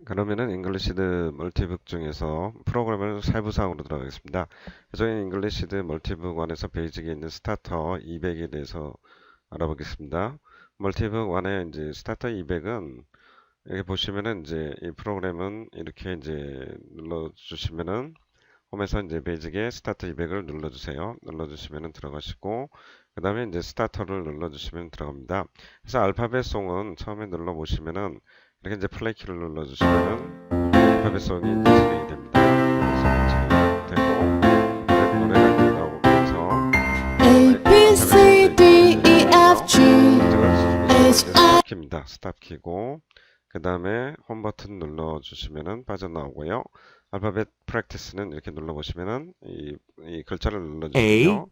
그러면은 잉글리시드 멀티북 중에서 프로그램을 세부사항으로 들어가겠습니다. 저희 잉글리시드 멀티북 1에서 베이직에 있는 스타터 200에 대해서 알아보겠습니다. 멀티북 1의 이제 스타터 200은 여기 보시면은 이제 이 프로그램은 이렇게 이제 눌러주시면은 홈에서 이제 베이직에 스타터 200을 눌러주세요. 눌러주시면은 들어가시고 그 다음에 이제 스타터를 눌러주시면 들어갑니다. 그래서 알파벳 송은 처음에 눌러보시면은 이렇게 이제 플레이 키를 눌러주시면은 알파벳 송이 이제 진행이 됩니다. 알파벳 송이 진행이 되고 노래가 이제 나오면서 A, B, C, D, E, F, G, H, I. 스탑키입니다. 스탑키고 그 다음에 홈 버튼 눌러주시면은 빠져나오고요. 알파벳 프랙티스는 이렇게 눌러보시면은 이 글자를 눌러주시면요.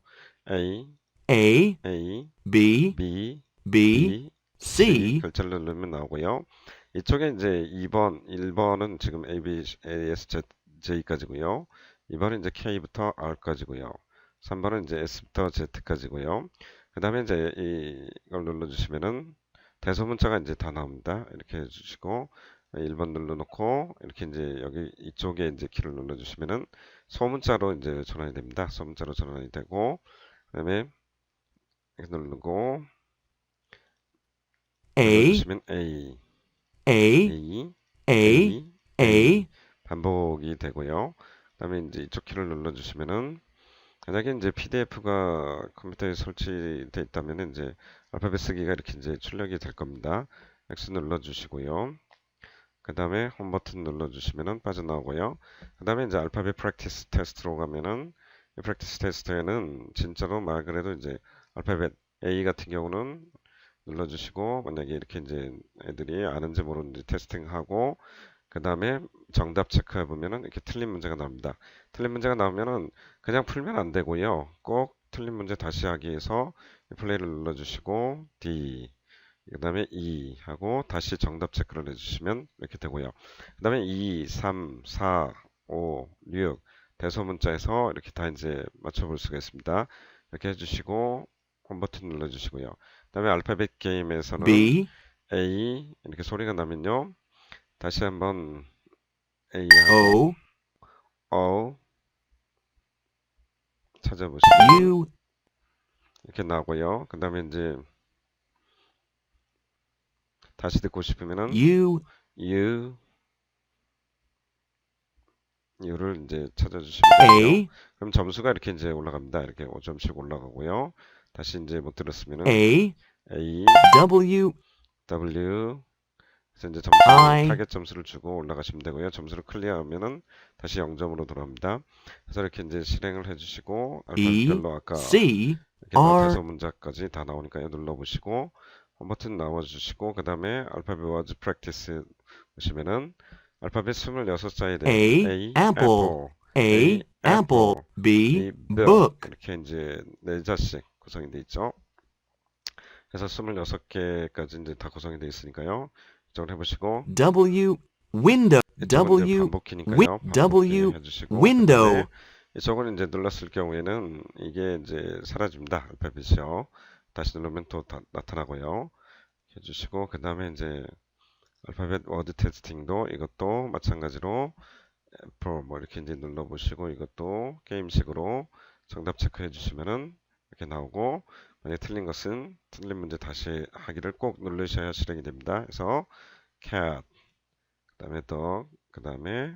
A, A, A, B, B, B, B, C C, 글자를 누르면 나오고요. 이쪽에 이제 2번, 1번은 지금 A, B, A, S, J까지고요. 2번은 이제 K부터 R까지고요. 3번은 이제 S부터 Z까지고요. 그 다음에 이제 이걸 눌러주시면은 대소문자가 이제 다 나옵니다. 이렇게 해주시고 1번 눌러놓고 이렇게 이제 여기 이쪽에 이제 키를 눌러주시면은 소문자로 이제 전환이 됩니다. 소문자로 전환이 되고 그다음에 이렇게 누르고 A, 눌러주시면 A, A, A, A, A, A A, 반복이 되고요. 그다음에 이제 이쪽 키를 눌러주시면은 만약에 이제 PDF가 컴퓨터에 설치되어 있다면 이제 알파벳 쓰기가 이렇게 이제 출력이 될 겁니다. X 눌러주시고요. 그 다음에 홈 버튼 눌러주시면은 빠져나오고요. 그 다음에 이제 알파벳 프랙티스 테스트로 가면은 이 프랙티스 테스트에는 진짜로 말 그대로 이제 알파벳 A 같은 경우는 눌러주시고 만약에 이렇게 이제 애들이 아는지 모르는지 테스팅하고 그 다음에 정답 체크해 보면은 이렇게 틀린 문제가 나옵니다. 틀린 문제가 나오면은 그냥 풀면 안 되고요. 꼭 틀린 문제 다시 하기 위해서 플레이를 눌러주시고 D 그 다음에 2 하고 다시 정답 체크를 해주시면 이렇게 되고요. 그 다음에 2, 3, 4, 5, 6 대소문자에서 이렇게 다 이제 맞춰볼 수가 있습니다. 이렇게 해주시고 홈 버튼 눌러주시고요. 그 다음에 알파벳 게임에서는 B, A 이렇게 소리가 나면요. 다시 한번 A하고 O, O 찾아보시면은 U, 이렇게 나오고요. 그 다음에 이제 다시 듣고 싶으면은 U, U U를 이제 찾아주시면 되고요. A, 그럼 점수가 이렇게 이제 올라갑니다. 이렇게 5점씩 올라가고요. 다시 이제 못 들었으면은 A, A, W, W 그래서 이제 I, 타겟 점수를 주고 올라가시면 되고요. 점수를 클리어하면은 다시 0점으로 돌아옵니다. 그래서 이렇게 이제 실행을 해주시고 E, 알파벳별로 아까 C, 이렇게 다 R, 대소문자까지 다 나오니까요. 눌러보시고 홈 버튼 나와주시고 그 다음에 알파벳 워즈 프랙티스 보시면은 알파벳 26자에 대한 A, A, apple, apple, A, A, apple, apple, B, B, book book. 이렇게 이제 4자씩 구성이 되어 있죠. 그래서 26개까지 이제 다 구성이 되어 있으니까요. 이쪽을 해보시고 W, window, 이쪽은 이제 W, 반복키니까요. 반복키 W, 해주시고 그 다음에 window, 이쪽은 이제 눌렀을 경우에는 이게 이제 사라집니다. 알파벳이요. 다시 누르면 또 나타나고요. 해주시고 그 다음에 이제 알파벳 워드 테스팅도 이것도 마찬가지로 F4 뭐 이렇게 이제 눌러보시고 이것도 게임식으로 정답 체크해 주시면은 이렇게 나오고 만약 틀린 것은 틀린 문제 다시 하기를 꼭 누르셔야 실행이 됩니다. 그래서 cat 그 다음에 dog 그 다음에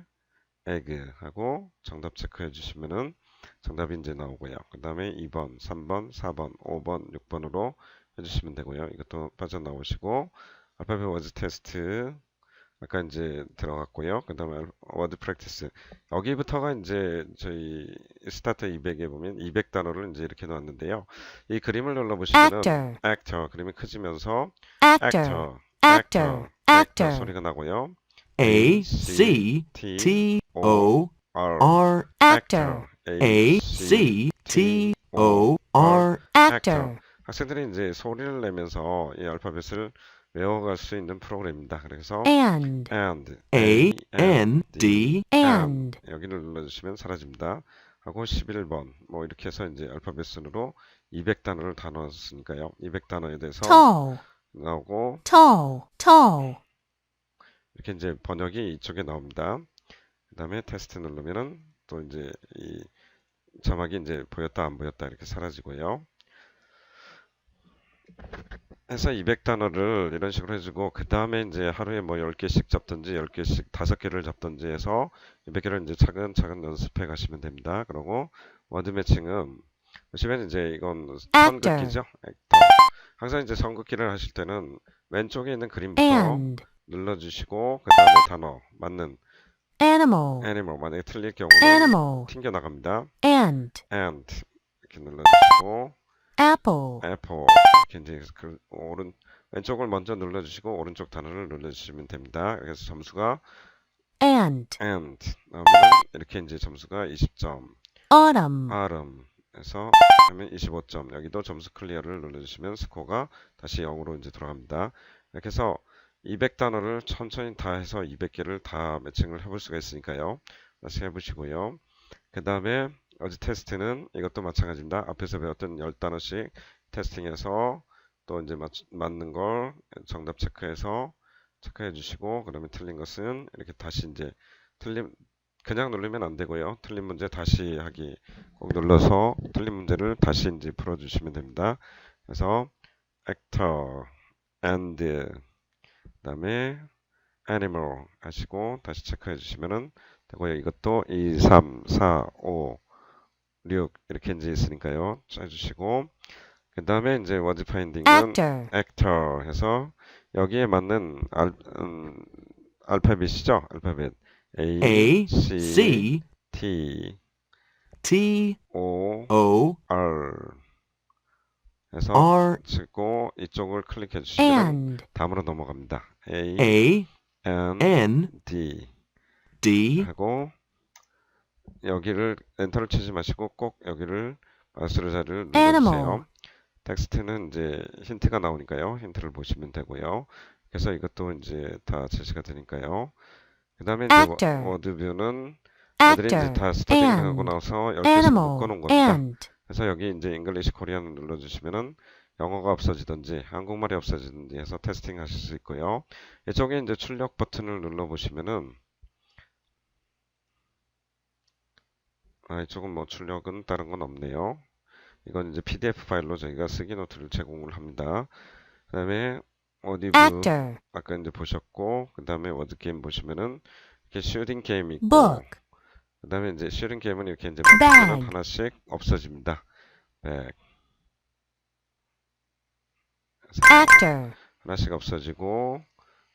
egg 하고 정답 체크해 주시면은 정답이 이제 나오고요. 그 다음에 2번, 3번, 4번, 5번, 6번으로 해주시면 되고요. 이것도 빠져나오시고 알파벳 워드 테스트 아까 이제 들어갔고요. 그 다음에 워드 프랙티스 여기부터가 이제 저희 스타트 200에 보면 200단어를 이제 이렇게 넣었는데요. 이 그림을 눌러보시면은 actor, actor 그림이 커지면서 actor, actor, actor, actor, actor actor. 소리가 나고요. A, A, C, C, T, T, O, O, R, R, actor, actor. A, A, C, C, T, T, O, O, R, R, actor. actor. 학생들이 이제 소리를 내면서 이 알파벳을 외워갈 수 있는 프로그램입니다. 그래서 And, and, A, A, N, N, D, D, and and. 여기를 눌러주시면 사라집니다. 하고 11번 뭐 이렇게 해서 이제 알파벳 순으로 200단어를 다 넣었으니까요. 200단어에 대해서 Tall, 나오고 tall, tall. 이렇게 이제 번역이 이쪽에 나옵니다. 그 다음에 테스트 누르면은 또 이제 이 자막이 이제 보였다 안 보였다 이렇게 사라지고요. 해서 200단어를 이런 식으로 해주고 그 다음에 이제 하루에 뭐 10개씩 잡든지 10개씩 5개를 잡든지 해서 200개를 이제 차근차근 연습해 가시면 됩니다. 그리고 워드 매칭은 보시면 이제 이건 actor, 선긋기죠. 액터. 항상 이제 선긋기를 하실 때는 왼쪽에 있는 그림부터 and, 눌러주시고 그 다음에 단어 맞는 animal, animal 만약에 틀릴 경우는 animal, 튕겨 나갑니다. and, and 이렇게 눌러주시고 apple, apple 이렇게 이제 그 왼쪽을 먼저 눌러주시고 오른쪽 단어를 눌러주시면 됩니다. 그래서 점수가 and, and 나오면 이렇게 이제 점수가 20점, autumn, autumn에서 하면 25점. 여기도 점수 클리어를 눌러주시면 스코어가 다시 0으로 이제 돌아갑니다. 이렇게 해서 200단어를 천천히 다 해서 200개를 다 매칭을 해볼 수가 있으니까요. 다시 해보시고요. 그 다음에 어제 테스트는 이것도 마찬가지입니다. 앞에서 배웠던 10단어씩 테스팅해서 또 이제 맞는 걸 정답 체크해서 체크해 주시고 그 다음에 틀린 것은 이렇게 다시 이제 그냥 누르면 안 되고요. 틀린 문제 다시 하기 꼭 눌러서 틀린 문제를 다시 이제 풀어 주시면 됩니다. 그래서 actor and 그다음에 animal 하시고 다시 체크해 주시면은 되고요. 이것도 2, 3, 4, 5, 6 이렇게 이제 있으니까요. 해주시고 그 다음에 이제 워드 파인딩은 actor, actor 해서 여기에 맞는 알파벳이죠. 알파벳 A, C, C, T, T, O, O, R 해서 R, 치고 이쪽을 클릭해 주시면 and, 다음으로 넘어갑니다. A, A, N, N, D D, 하고 여기를 엔터를 치지 마시고 꼭 여기를 마우스로 자를 눌러주세요. animal, 텍스트는 이제 힌트가 나오니까요. 힌트를 보시면 되고요. 그래서 이것도 이제 다 제시가 되니까요. 그 다음에 이제 actor, 워드뷰는 애들이 이제 actor, 다 스타팅하고 and, 나서 10개씩 animal, 묶어놓은 겁니다. and, 그래서 여기 이제 잉글리시 코리안 눌러주시면은 영어가 없어지든지 한국말이 없어지든지 해서 테스팅 하실 수 있고요. 이쪽에 이제 출력 버튼을 눌러보시면은 이쪽은 뭐 출력은 다른 건 없네요. 이건 이제 PDF 파일로 저희가 쓰기 노트를 제공을 합니다. 그 다음에 어디뷰 actor, 아까 이제 보셨고 그 다음에 워드 게임 보시면은 이렇게 슈팅 게임이 있고 book, 그 다음에 이제 슈팅 게임은 이렇게 이제 bag, 보시면 하나씩 없어집니다. 백 actor, 하나씩 없어지고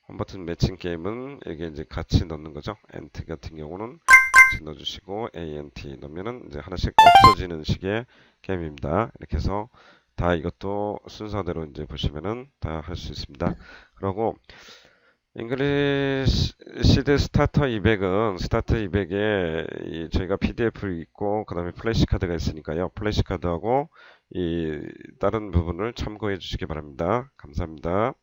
홈버튼 매칭 게임은 이게 이제 같이 넣는 거죠. ant 같은 경우는 같이 넣어주시고 ant 넣으면은 이제 하나씩 없어지는 식의 게임입니다. 이렇게 해서 다 이것도 순서대로 이제 보시면은 다 할 수 있습니다. 그리고 잉글리시 시드 스타터 200은 스타터 200에 저희가 PDF 있고 그 다음에 플래시 카드가 있으니까요. 플래시 카드하고 이 다른 부분을 참고해 주시기 바랍니다. 감사합니다.